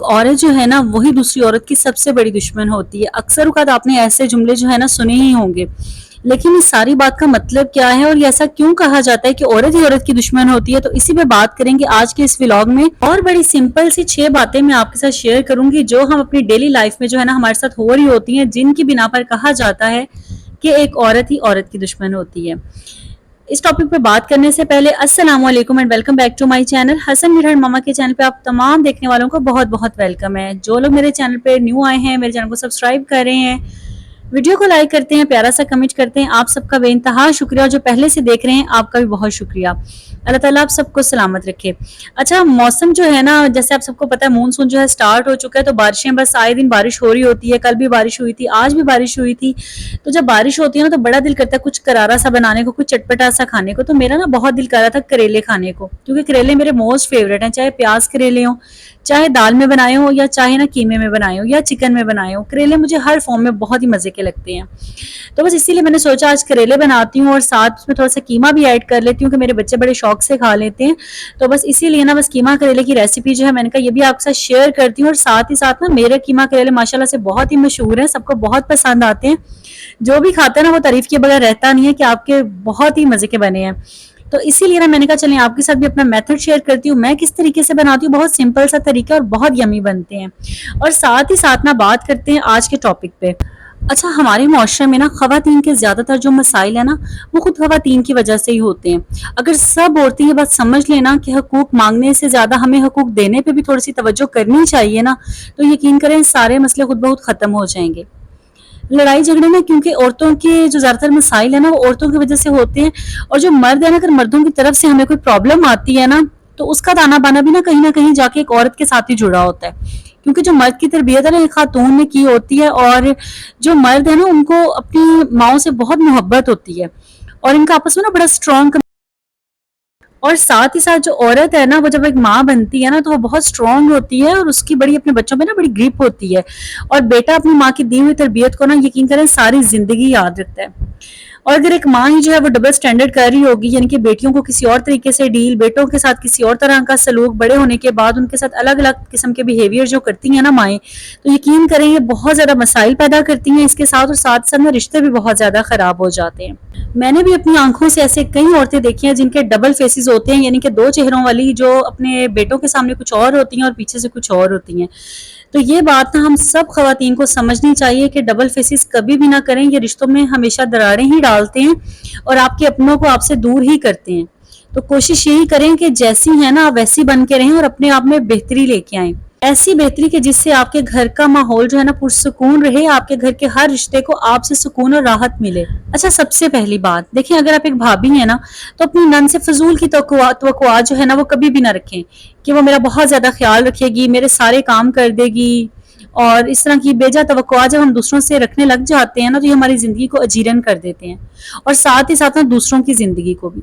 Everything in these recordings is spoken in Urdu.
عورت جو ہے نا وہی دوسری عورت کی سب سے بڑی دشمن ہوتی ہے. اکثر اوقات آپ نے ایسے جملے جو ہے نا سنے ہی ہوں گے. لیکن اس ساری بات کا مطلب کیا ہے اور یہ ایسا کیوں کہا جاتا ہے کہ عورت ہی عورت کی دشمن ہوتی ہے؟ تو اسی پہ بات کریں گے آج کے اس ولاگ میں. اور بڑی سمپل سی 6 باتیں میں آپ کے ساتھ شیئر کروں گی جو ہم اپنی ڈیلی لائف میں جو ہے نا ہمارے ساتھ ہو رہی ہوتی ہیں، جن کی بنا پر کہا جاتا ہے کہ ایک عورت ہی عورت کی دشمن ہوتی ہے. اس ٹاپک پہ بات کرنے سے پہلے السلام علیکم and welcome back to my channel Hasan میرہر ماما کے چینل پہ آپ تمام دیکھنے والوں کو بہت بہت ویلکم ہے. جو لوگ میرے چینل پہ نیو آئے ہیں، میرے چینل کو سبسکرائب کر رہے ہیں، ویڈیو کو لائک کرتے ہیں، پیارا سا کمنٹ کرتے ہیں، آپ سب کا بے انتہا شکریہ. جو پہلے سے دیکھ رہے ہیں آپ کا بھی بہت شکریہ. اللہ تعالیٰ آپ سب کو سلامت رکھے. اچھا، موسم جو ہے نا، جیسے آپ سب کو پتا ہے مونسون جو ہے سٹارٹ ہو چکا ہے، تو بارشیں بس آئے دن بارش ہو رہی ہوتی ہے. کل بھی بارش ہوئی تھی، آج بھی بارش ہوئی تھی. تو جب بارش ہوتی ہے نا تو بڑا دل کرتا ہے کچھ کرارا سا بنانے کو، کچھ چٹپٹا سا کھانے کو. تو میرا نا بہت دل کر رہا تھا کریلے کھانے کو، کیونکہ کریلے میرے موسٹ فیوریٹ ہیں. چاہے پیاز کریلے ہوں، چاہے دال میں بنائے ہوں، یا چاہے نا قیمے میں بنائے ہوں، یا چکن میں بنائے ہوں، کریلے مجھے ہر فارم میں بہت ہی مزے کے لگتے ہیں. تو بس اسی لیے میں نے سوچا آج کریلے بناتی ہوں اور ساتھ اس میں تھوڑا سا قیمہ بھی ایڈ کر لیتی ہوں کہ میرے بچے بڑے شوق سے کھا لیتے ہیں. تو بس اسی لیے نا بس قیمہ کریلے کی ریسیپی جو ہے میں نے کہا یہ بھی آپ کے ساتھ شیئر کرتی ہوں. اور ساتھ ہی ساتھ نا میرے قیمہ کریلے ماشاءاللہ سے بہت ہی مشہور ہیں، سب کو بہت پسند آتے ہیں. جو بھی کھاتا ہے نا وہ تعریف کے بغیر رہتا نہیں ہے کہ آپ کے بہت ہی مزے کے بنے ہیں. تو اسی لیے نا میں نے کہا چلیں آپ کے ساتھ بھی اپنا میتھڈ شیئر کرتی ہوں، میں کس طریقے سے بناتی ہوں. بہت سمپل سا طریقہ اور بہت یمی بنتے ہیں. اور ساتھ ہی ساتھ نا بات کرتے ہیں آج کے ٹاپک پہ. اچھا، ہمارے معاشرے میں نا خواتین کے زیادہ تر جو مسائل ہیں نا وہ خود خواتین کی وجہ سے ہی ہوتے ہیں. اگر سب عورتیں یہ بات سمجھ لینا کہ حقوق مانگنے سے زیادہ ہمیں حقوق دینے پہ بھی تھوڑی سی توجہ کرنی چاہیے نا، تو یقین کریں سارے مسئلے خود بخود ختم ہو جائیں گے. لڑائی جھگڑے نا کیونکہ عورتوں کے جو زیادہ تر مسائل ہیں نا وہ عورتوں کی وجہ سے ہوتے ہیں. اور جو مرد ہے نا، اگر مردوں کی طرف سے ہمیں کوئی پرابلم آتی ہے نا تو اس کا دانا بانا بھی نہ کہیں جا کے ایک عورت کے ساتھ ہی جڑا ہوتا ہے. کیونکہ جو مرد کی تربیت ہے نا ایک خاتون نے کی ہوتی ہے، اور جو مرد ہے نا ان کو اپنی ماؤں سے بہت محبت ہوتی ہے، اور ان کا آپس میں نا بڑا اسٹرانگ. اور ساتھ ہی ساتھ جو عورت ہے نا وہ جب ایک ماں بنتی ہے نا تو وہ بہت اسٹرانگ ہوتی ہے، اور اس کی بڑی اپنے بچوں پہ نا بڑی گریپ ہوتی ہے. اور بیٹا اپنی ماں کی دی ہوئی تربیت کو نا یقین کریں ساری زندگی یاد رکھتا ہے. اور اگر ایک ماں ہی جو ہے وہ ڈبل سٹینڈرڈ کر رہی ہوگی، یعنی کہ بیٹیوں کو کسی اور طریقے سے ڈیل، بیٹوں کے ساتھ کسی اور طرح کا سلوک، بڑے ہونے کے بعد ان کے ساتھ الگ الگ قسم کے بیہیویئر جو کرتی ہیں نا مائیں، تو یقین کریں یہ بہت زیادہ مسائل پیدا کرتی ہیں اس کے ساتھ. اور ساتھ ساتھ میں رشتے بھی بہت زیادہ خراب ہو جاتے ہیں. میں نے بھی اپنی آنکھوں سے ایسے کئی عورتیں دیکھی ہیں جن کے ڈبل فیسز ہوتے ہیں، یعنی کہ 2 چہروں والی، جو اپنے بیٹوں کے سامنے کچھ اور ہوتی ہیں اور پیچھے سے کچھ اور ہوتی ہیں. تو یہ بات نا ہم سب خواتین کو سمجھنی چاہیے کہ ڈبل فیسز کبھی بھی نہ کریں. یہ رشتوں میں ہمیشہ دراڑیں ہی ڈالتے ہیں اور آپ کے اپنوں کو آپ سے دور ہی کرتے ہیں. تو کوشش یہی کریں کہ جیسی ہیں نا آپ ویسی بن کے رہیں اور اپنے آپ میں بہتری لے کے آئیں. ایسی بہتری کہ جس سے آپ کے گھر کا ماحول جو ہے نا پرسکون رہے، آپ کے گھر کے ہر رشتے کو آپ سے سکون اور راحت ملے. اچھا، سب سے پہلی بات دیکھیں، اگر آپ ایک بھابی ہیں نا تو اپنی نند سے فضول کی توقعات جو ہے نا وہ کبھی بھی نہ رکھیں کہ وہ میرا بہت زیادہ خیال رکھے گی، میرے سارے کام کر دے گی. اور اس طرح کی بے جا توقعات جب ہم دوسروں سے رکھنے لگ جاتے ہیں نا تو یہ ہماری زندگی کو اجیرن کر دیتے ہیں، اور ساتھ ہی ساتھ نا دوسروں کی زندگی کو بھی.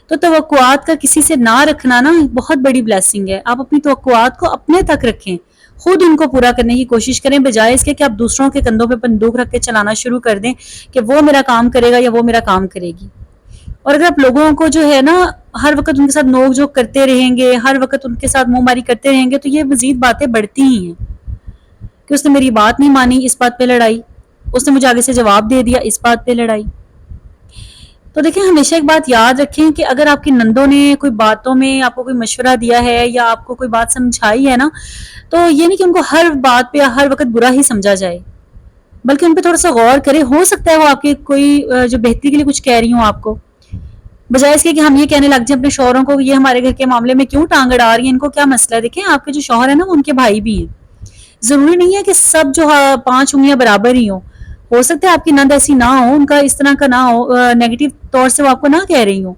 تو توقعات کا کسی سے نہ رکھنا نا بہت بڑی بلیسنگ ہے. آپ اپنی توقعات کو اپنے تک رکھیں، خود ان کو پورا کرنے کی کوشش کریں، بجائے اس کے کہ آپ دوسروں کے کندھوں پہ بندوق رکھ کے چلانا شروع کر دیں کہ وہ میرا کام کرے گا یا وہ میرا کام کرے گی. اور اگر آپ لوگوں کو جو ہے نا ہر وقت ان کے ساتھ نوک جھوک کرتے رہیں گے، ہر وقت ان کے ساتھ منہ ماری کرتے رہیں گے، تو یہ مزید باتیں بڑھتی ہی ہیں کہ اس نے میری بات نہیں مانی، اس بات پہ لڑائی، اس نے مجھے آگے سے جواب دے دیا، اس بات پہ لڑائی. تو دیکھیں ہمیشہ ایک بات یاد رکھیں کہ اگر آپ کی نندوں نے کوئی باتوں میں آپ کو کوئی مشورہ دیا ہے یا آپ کو کوئی بات سمجھائی ہے نا، تو یہ نہیں کہ ان کو ہر بات پہ ہر وقت برا ہی سمجھا جائے، بلکہ ان پہ تھوڑا سا غور کرے. ہو سکتا ہے وہ آپ کی کوئی جو بہتری کے لیے کچھ کہہ رہی ہوں آپ کو، بجائے اس کے کہ ہم یہ کہنے لگ جائیں اپنے شوہروں کو یہ ہمارے گھر کے معاملے میں کیوں ٹانگ اڑا رہی ہیں، ان کو کیا مسئلہ ہے. دیکھیں آپ کے جو شوہر ہیں نا وہ ان کے بھائی بھی ہیں. ضروری نہیں ہے کہ سب جو 5 انگلیاں برابر ہی ہوں. ہو سکتا ہے آپ کی نند ایسی نہ ہو، ان کا اس طرح کا نہ ہو، نیگیٹو طور سے وہ آپ کو نہ کہہ رہی ہوں،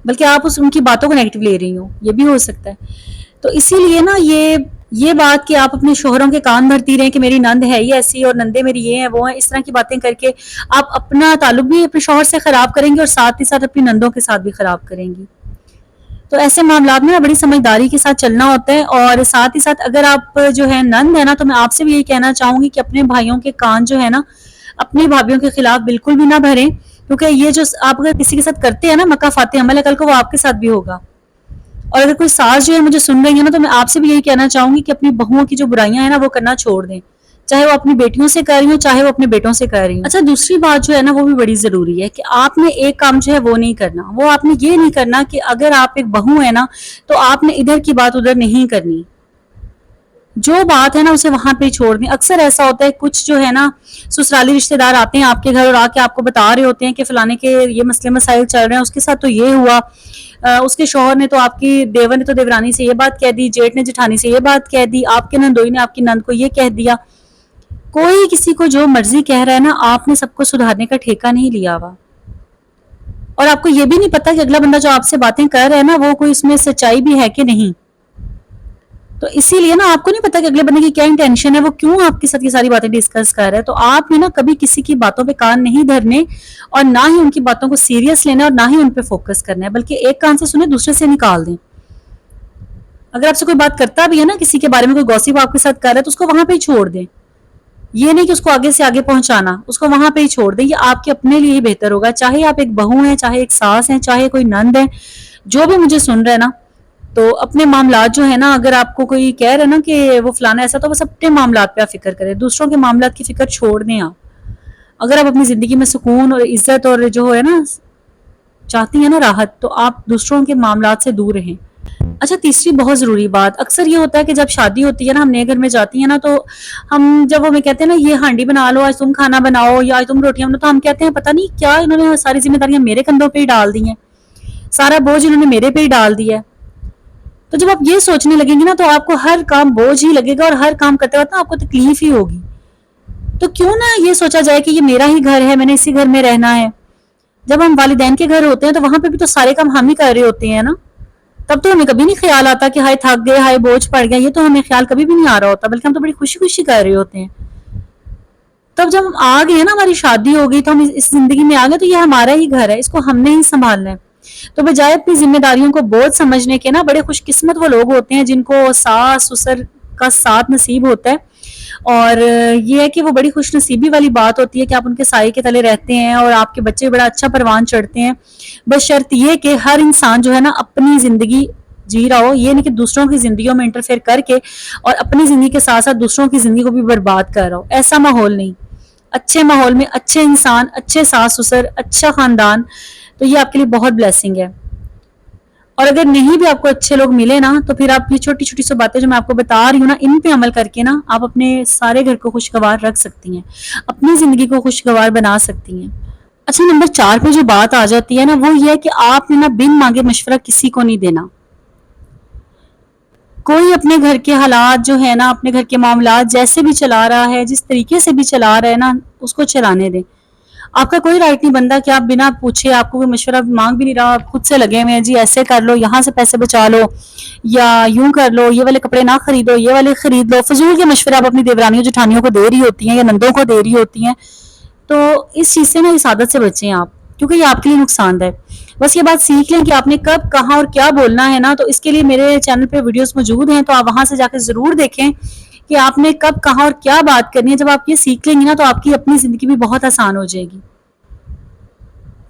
بلکہ آپ ان کی باتوں کو نیگیٹو لے رہی ہوں، یہ بھی ہو سکتا ہے. تو اسی لیے نا یہ بات کہ آپ اپنے شوہروں کے کان بھرتی رہیں کہ میری نند ہے ہی ایسی اور نندے میری یہ ہیں وہ ہیں، اس طرح کی باتیں کر کے آپ اپنا تعلق بھی اپنے شوہر سے خراب کریں گے اور ساتھ ہی ساتھ اپنی نندوں کے ساتھ بھی خراب کریں گی. تو ایسے معاملات میں بڑی سمجھداری کے ساتھ چلنا ہوتا ہے. اور ساتھ ہی ساتھ اگر آپ جو ہے نند ہے نا تو میں آپ سے بھی یہی کہنا چاہوں گی کہ اپنے بھائیوں کے کان جو ہے نا اپنی بھابھیوں کے خلاف بالکل بھی نہ بھریں، کیونکہ یہ جو آپ اگر کسی کے ساتھ کرتے ہیں نا مکہ فاتح عمل ہے، کل کو وہ آپ کے ساتھ بھی ہوگا. اور اگر کوئی ساس جو ہے مجھے سن رہی ہے نا، تو میں آپ سے بھی یہی کہنا چاہوں گی کہ اپنی بہوؤں کی جو برائیاں ہیں نا وہ کرنا چھوڑ دیں، چاہے وہ اپنی بیٹیوں سے کر رہی ہوں، چاہے وہ اپنے بیٹوں سے کر رہی ہوں. اچھا دوسری بات جو ہے نا وہ بھی بڑی ضروری ہے کہ آپ نے ایک کام جو ہے وہ نہیں کرنا، وہ آپ نے یہ نہیں کرنا کہ اگر آپ ایک بہو ہے نا تو آپ نے ادھر کی بات ادھر نہیں کرنی، جو بات ہے نا اسے وہاں پہ چھوڑ دیں. اکثر ایسا ہوتا ہے کچھ جو ہے نا سسرالی رشتہ دار آتے ہیں آپ کے گھر اور آ کے آپ کو بتا رہے ہوتے ہیں کہ فلانے کے یہ مسئلے مسائل چل رہے ہیں، اس کے ساتھ تو یہ ہوا، اس کے شوہر نے تو آپ کی دیور نے تو دیورانی سے یہ بات کہہ دی، جیٹ نے جٹھانی سے یہ بات کہہ دی، آپ کے نندوئی نے آپ کی نند کو یہ کہہ دیا. کوئی کسی کو جو مرضی کہہ رہا ہے نا، آپ نے سب کو سدھارنے کا ٹھیکہ نہیں لیا ہوا، اور آپ کو یہ بھی نہیں پتا کہ اگلا بندہ جو آپ سے باتیں کر رہا ہے نا وہ کوئی اس میں سچائی بھی ہے کہ نہیں. تو اسی لیے نا آپ کو نہیں پتا کہ اگلے بندے کی کیا انٹینشن ہے، وہ کیوں آپ کے ساتھ یہ ساری باتیں ڈسکس کر رہا ہے. تو آپ نے نا کبھی کسی کی باتوں پہ کان نہیں دھرنے اور نہ ہی ان کی باتوں کو سیریس لینا اور نہ ہی ان پہ فوکس کرنا ہے، بلکہ ایک کان سے سنیں دوسرے سے نکال دیں. اگر آپ سے کوئی بات کرتا بھی ہے نا، کسی کے بارے میں کوئی گوسپ آپ کے ساتھ کر رہا ہے تو اس کو وہاں پہ ہی چھوڑ دیں. یہ نہیں کہ اس کو آگے سے آگے پہنچانا، اس کو وہاں پہ ہی چھوڑ دیں. یہ آپ کے اپنے لیے ہی بہتر ہوگا، چاہے آپ ایک بہو ہیں، چاہے ایک ساس ہیں، چاہے کوئی نند ہے، جو بھی مجھے سن رہا ہے نا، تو اپنے معاملات جو ہے نا، اگر آپ کو کوئی کہہ رہا ہے نا کہ وہ فلانا ایسا، تو بس اپنے معاملات پہ آپ فکر کریں، دوسروں کے معاملات کی فکر چھوڑ دیں. آپ اگر آپ اپنی زندگی میں سکون اور عزت اور جو ہے نا چاہتی ہیں نا راحت، تو آپ دوسروں کے معاملات سے دور رہیں. اچھا تیسری بہت ضروری بات، اکثر یہ ہوتا ہے کہ جب شادی ہوتی ہے نا، ہم نئے گھر میں جاتی ہیں نا، تو ہم جب وہ ہمیں کہتے ہیں نا یہ ہانڈی بنا لو، آج تم کھانا بناؤ، یا آج تم روٹیاں بناؤ، تو ہم کہتے ہیں پتہ نہیں کیا انہوں نے ساری ذمہ داریاں میرے کندھوں پہ ہی ڈال دی ہیں، سارا بوجھ انہوں نے میرے پہ ہی ڈال دیا ہے. تو جب آپ یہ سوچنے لگیں گے نا تو آپ کو ہر کام بوجھ ہی لگے گا اور ہر کام کرتے وقت نا آپ کو تکلیف ہی ہوگی. تو کیوں نہ یہ سوچا جائے کہ یہ میرا ہی گھر ہے، میں نے اسی گھر میں رہنا ہے. جب ہم والدین کے گھر ہوتے ہیں تو وہاں پہ بھی تو سارے کام ہم ہی کر رہے ہوتے ہیں نا، تب تو ہمیں کبھی نہیں خیال آتا کہ ہائے تھک گئے، ہائے بوجھ پڑ گیا، یہ تو ہمیں خیال کبھی بھی نہیں آ رہا ہوتا، بلکہ ہم تو بڑی خوشی خوشی کر رہے ہوتے ہیں. تب جب ہم آ گئے نا، ہماری شادی ہو گئی، تو ہم اس زندگی میں آ گئے، تو یہ ہمارا ہی گھر ہے، اس کو ہم نے ہی سنبھالنا ہے. تو بجائے اپنی ذمہ داریوں کو بوجھ سمجھنے کے نا، بڑے خوش قسمت وہ لوگ ہوتے ہیں جن کو ساس سسر کا ساتھ نصیب ہوتا ہے. اور یہ ہے کہ وہ بڑی خوش نصیبی والی بات ہوتی ہے کہ آپ ان کے سائے کے تلے رہتے ہیں اور آپ کے بچے بڑا اچھا پروان چڑھتے ہیں. بس شرط یہ کہ ہر انسان جو ہے نا اپنی زندگی جی رہا ہو، یہ نہیں کہ دوسروں کی زندگیوں میں انٹرفیئر کر کے اور اپنی زندگی کے ساتھ ساتھ دوسروں کی زندگی کو بھی برباد کر رہا ہو. ایسا ماحول نہیں. اچھے ماحول میں اچھے انسان، اچھے ساس سسر، اچھا خاندان، تو یہ آپ کے لیے بہت بلیسنگ ہے. اور اگر نہیں بھی آپ کو اچھے لوگ ملے نا، تو پھر آپ یہ چھوٹی چھوٹی سی باتیں جو میں آپ کو بتا رہی ہوں نا، ان پہ عمل کر کے نا آپ اپنے سارے گھر کو خوشگوار رکھ سکتی ہیں، اپنی زندگی کو خوشگوار بنا سکتی ہیں. اچھا نمبر 4 پہ جو بات آ جاتی ہے نا، وہ یہ ہے کہ آپ نے نا بن مانگے مشورہ کسی کو نہیں دینا. کوئی اپنے گھر کے حالات جو ہے نا، اپنے گھر کے معاملات جیسے بھی چلا رہا ہے، جس طریقے سے بھی چلا رہا ہے نا، اس کو چلانے دیں. آپ کا کوئی رائٹ نہیں بنتا کہ آپ بنا پوچھے، آپ کو کوئی مشورہ مانگ بھی نہیں رہا، آپ خود سے لگے ہوئے ہیں جی ایسے کر لو، یہاں سے پیسے بچا لو، یا یوں کر لو، یہ والے کپڑے نہ خریدو، یہ والے خرید لو. فضول کے مشورے آپ اپنی دیورانیوں جٹھانیوں کو دے رہی ہوتی ہیں یا نندوں کو دے رہی ہوتی ہیں. تو اس چیز سے نا اس عادت سے بچیں آپ، کیونکہ یہ آپ کے لیے نقصان دہ ہے. بس یہ بات سیکھ لیں کہ آپ نے کب کہاں اور کیا بولنا ہے نا. تو اس کے لیے میرے چینل پہ ویڈیوز موجود ہیں، تو آپ وہاں سے جا کے ضرور دیکھیں کہ آپ نے کب کہاں اور کیا بات کرنی ہے. جب آپ یہ سیکھ لیں گی نا تو آپ کی اپنی زندگی بھی بہت آسان ہو جائے گی.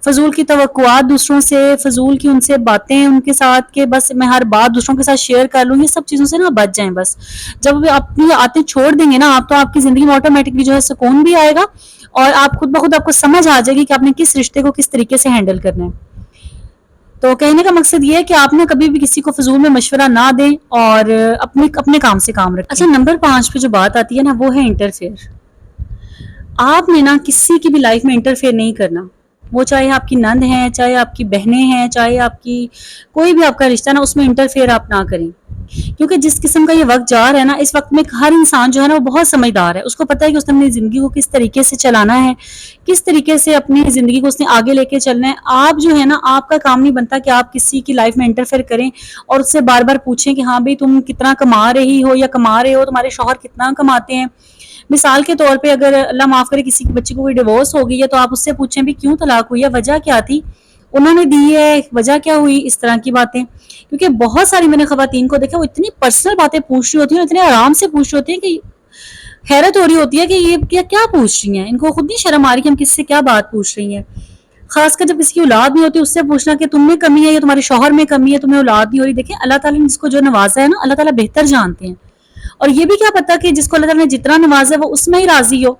فضول کی توقعات دوسروں سے، فضول کی ان سے باتیں ان کے ساتھ کہ بس میں ہر بات دوسروں کے ساتھ شیئر کر لوں، یہ سب چیزوں سے نا بچ جائیں. بس جب آپ اپنی آتے چھوڑ دیں گے نا آپ، تو آپ کی زندگی میں آٹومیٹکلی جو ہے سکون بھی آئے گا، اور آپ خود بخود آپ کو سمجھ آ جائے گی کہ آپ نے کس رشتے کو کس طریقے سے ہینڈل کرنا ہے. تو کہنے کا مقصد یہ ہے کہ آپ نے کبھی بھی کسی کو فضول میں مشورہ نہ دیں اور اپنے کام سے کام رکھیں. اچھا نمبر 5 پہ جو بات آتی ہے نا، وہ ہے انٹرفیئر. آپ نے نا کسی کی بھی لائف میں انٹرفیئر نہیں کرنا. وہ چاہے آپ کی نند ہیں، چاہے آپ کی بہنیں ہیں، چاہے آپ کی کوئی بھی آپ کا رشتہ نا، اس میں انٹرفیئر آپ نہ کریں. کیونکہ جس قسم کا یہ وقت جا رہا ہے نا، اس وقت میں ہر انسان جو ہے نا وہ بہت سمجھدار ہے. اس کو پتہ ہے کہ اس نے اپنی زندگی کو کس طریقے سے چلانا ہے، کس طریقے سے اپنی زندگی کو اس نے آگے لے کے چلنا ہے. آپ جو ہے نا، آپ کا کام نہیں بنتا کہ آپ کسی کی لائف میں انٹرفیئر کریں اور اس سے بار بار پوچھیں کہ ہاں بھئی تم کتنا کما رہی ہو یا کما رہے ہو، تمہارے شوہر کتنا کماتے ہیں. مثال کے طور پہ اگر اللہ معاف کرے کسی کے بچے کو کوئی ڈیورس ہو گئی ہے، تو آپ اس سے پوچھیں بھی کیوں طلاق ہوئی ہے، وجہ کیا تھی، انہوں نے دی ہے، وجہ کیا ہوئی، اس طرح کی باتیں. کیونکہ بہت ساری میں نے خواتین کو دیکھا، وہ اتنی پرسنل باتیں پوچھ رہی ہوتی ہیں، اتنے آرام سے پوچھ رہی ہوتی ہیں کہ حیرت ہو رہی ہوتی ہے کہ یہ کیا پوچھ رہی ہیں. ان کو خود نہیں شرم آ رہی کہ ہم کس سے کیا بات پوچھ رہی ہیں. خاص کر جب کسی کی اولاد نہیں ہوتی اس سے پوچھنا کہ تم میں کمی ہے یا تمہارے شوہر میں کمی ہے، تمہیں اولاد نہیں ہو رہی. دیکھیں اللہ تعالیٰ نے جس کو جو نوازا ہے نا، اللہ تعالیٰ بہتر جانتے ہیں. اور یہ بھی کیا پتا کہ جس کو اللہ تعالیٰ نے جتنا نوازا ہے وہ اس میں ہی راضی ہو.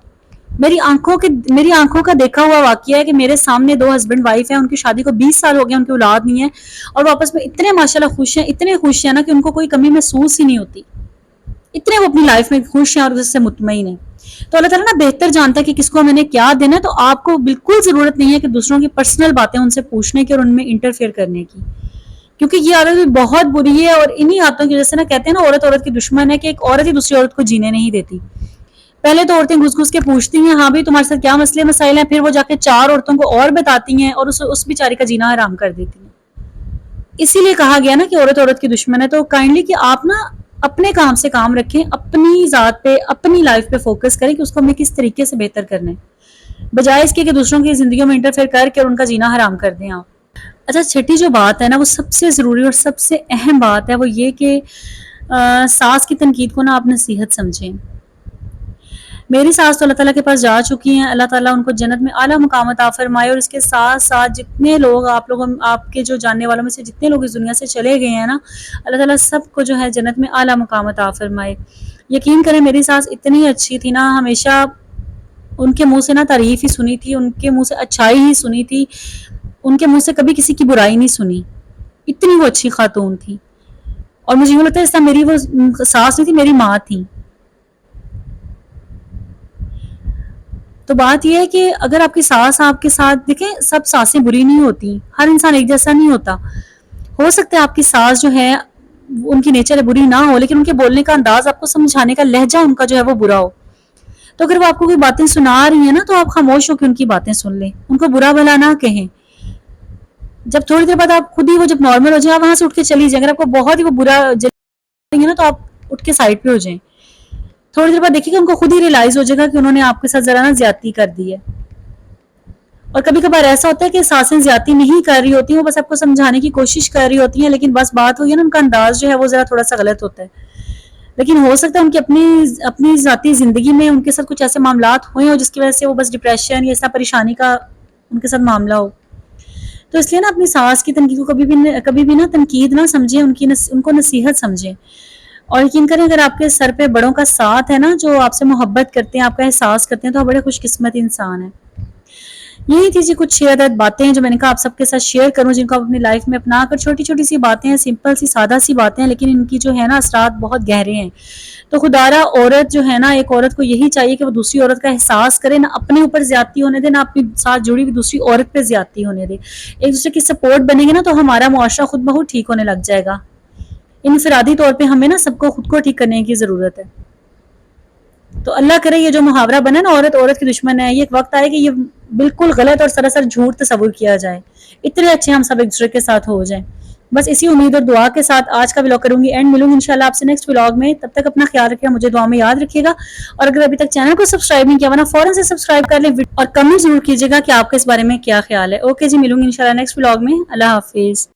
میری آنکھوں کا دیکھا ہوا واقعہ ہے کہ میرے سامنے 2 ہسبینڈ وائف ہیں، ان کی شادی کو 20 سال ہو گئے، ان کی اولاد نہیں ہے، اور وہ آپس میں اتنے ماشاءاللہ خوش ہیں، اتنے خوش ہیں نا کہ ان کو کوئی کمی محسوس ہی نہیں ہوتی. اتنے وہ اپنی لائف میں خوش ہیں اور اس سے مطمئن ہیں. تو اللہ تعالیٰ نا بہتر جانتا ہے کہ کس کو میں نے کیا دینا ہے. تو آپ کو بالکل ضرورت نہیں ہے کہ دوسروں کی پرسنل باتیں ان سے پوچھنے کی اور ان میں انٹرفیئر کرنے کی، کیونکہ یہ عادت بھی بہت بری ہے. اور انہی عادتوں کی وجہ سے نا کہتے ہیں نا عورت کی دشمن ہے، کہ ایک عورت ہی دوسری عورت کو جینے نہیں دیتی. پہلے تو عورتیں گھس گھس کے پوچھتی ہیں ہاں بھی تمہارے ساتھ کیا مسئلے مسائل ہیں، پھر وہ جا کے 4 عورتوں کو اور بتاتی ہیں اور اس بیچاری کا جینا حرام کر دیتی ہیں. اسی لیے کہا گیا نا کہ عورت کی دشمن ہے. تو کائنڈلی کہ آپ نا اپنے کام سے کام رکھیں، اپنی ذات پہ اپنی لائف پہ فوکس کریں کہ اس کو ہمیں کس طریقے سے بہتر کرنا ہے، بجائے اس کے کہ دوسروں کی زندگیوں میں انٹرفیئر کر کے اور ان کا جینا حرام کر دیں آپ. اچھا چھٹی جو بات ہے نا وہ سب سے ضروری اور سب سے اہم بات ہے، وہ یہ کہ ساس کی تنقید کو نا آپ نصیحت سمجھیں. میری ساس تو اللہ تعالیٰ کے پاس جا چکی ہیں، اللہ تعالیٰ ان کو جنت میں اعلیٰ مقام عطا فرمائے. اور اس کے ساتھ ساتھ جتنے لوگ آپ کے جو جاننے والوں میں سے جتنے لوگ اس دنیا سے چلے گئے ہیں نا، اللہ تعالیٰ سب کو جو ہے جنت میں اعلیٰ مقام عطا فرمائے. یقین کریں میری ساس اتنی اچھی تھی نا، ہمیشہ ان کے منہ سے نا تعریف ہی سنی تھی، ان کے منہ سے اچھائی ہی سنی تھی، ان کے منہ سے کبھی کسی کی برائی نہیں سنی. اتنی وہ اچھی خاتون تھی. اور مجھے یوں لگتا ہے جیسا میری وہ ساس نہیں تھی، میری ماں تھی. تو بات یہ ہے کہ اگر آپ کی ساس آپ کے ساتھ، دیکھیں سب ساسیں بری نہیں ہوتی، ہر انسان ایک جیسا نہیں ہوتا. ہو سکتا ہے آپ کی ساس جو ہے ان کی نیچر بری نہ ہو، لیکن ان کے بولنے کا انداز، آپ کو سمجھانے کا لہجہ ان کا جو ہے وہ برا ہو. تو اگر وہ آپ کو کوئی باتیں سنا رہی ہیں نا تو آپ خاموش ہو کے ان کی باتیں سن لیں، ان کو برا بھلا نہ کہیں. جب تھوڑی دیر بعد آپ خود ہی وہ جب نارمل ہو جائیں، آپ وہاں سے اٹھ کے چلی جائیں. اگر آپ کو بہت ہی وہ برا جلیں گے نا تو آپ اٹھ کے سائڈ پہ ہو جائیں. تھوڑی دیر بعد دیکھیے کہ ان کو خود ہی ریلائز ہو جائے گا کہ انہوں نے آپ کے ساتھ ذرا نا زیادتی کر دی ہے. اور کبھی کبھار ایسا ہوتا ہے کہ ساسیں زیادتی نہیں کر رہی ہوتی ہیں، وہ بس آپ کو سمجھانے کی کوشش کر رہی ہوتی ہیں، لیکن بس بات ہوئی ہے نا ان کا انداز جو ہے وہ ذرا تھوڑا سا غلط ہوتا ہے. لیکن ہو سکتا ہے ان کی اپنی ذاتی زندگی میں ان کے ساتھ کچھ ایسے معاملات ہوئے ہوں جس کی وجہ سے وہ بس ڈپریشن یا ایسا پریشانی کا ان کے ساتھ معاملہ ہو. تو اس لیے نا اپنی ساس کی تنقید کو کبھی بھی نا تنقید نہ سمجھیں، ان کو نصیحت سمجھیں. اور یقین کریں اگر آپ کے سر پہ بڑوں کا ساتھ ہے نا، جو آپ سے محبت کرتے ہیں، آپ کا احساس کرتے ہیں، تو آپ بڑے خوش قسمت انسان ہیں. یہی تھی جی کچھ عدد باتیں جو میں نے کہا آپ سب کے ساتھ شیئر کروں، جن کو آپ اپنی لائف میں اپنا کر. چھوٹی چھوٹی سی باتیں ہیں، سمپل سی سادہ سی باتیں ہیں، لیکن ان کی جو ہے نا اثرات بہت گہرے ہیں. تو خدارا عورت جو ہے نا، ایک عورت کو یہی چاہیے کہ وہ دوسری عورت کا احساس کرے، نہ اپنے اوپر زیادتی ہونے دے، نہ اپنی ساتھ جڑی ہوئی دوسری عورت پہ زیادتی ہونے دے. ایک دوسرے کی سپورٹ بنے گی نا تو ہمارا معاشرہ خود بخود ٹھیک ہونے لگ جائے گا. انفرادی طور پہ ہمیں نا سب کو خود کو ٹھیک کرنے کی ضرورت ہے. تو اللہ کرے یہ جو محاورہ بنا نا عورت کی دشمن ہے، یہ ایک وقت آئے کہ یہ بالکل غلط اور سراسر جھوٹ تصور کیا جائے. اتنے اچھے ہم سب ایک دوسرے کے ساتھ ہو جائیں. بس اسی امید اور دعا کے ساتھ آج کا ولاگ کروں گی اینڈ. ملوں گی انشاءاللہ آپ سے نیکسٹ ولاگ میں. تب تک اپنا خیال رکھیے، مجھے دعا میں یاد رکھیے گا. اور اگر ابھی تک چینل کو سبسکرائب نہیں کیا ورنہ فوراً سے سبسکرائب کر لیں اور کمنٹ ضرور کیجیے گا کہ آپ کے اس بارے میں کیا خیال ہے. اوکے جی، ملوں گی انشاءاللہ نیکسٹ ولاگ میں. اللہ حافظ.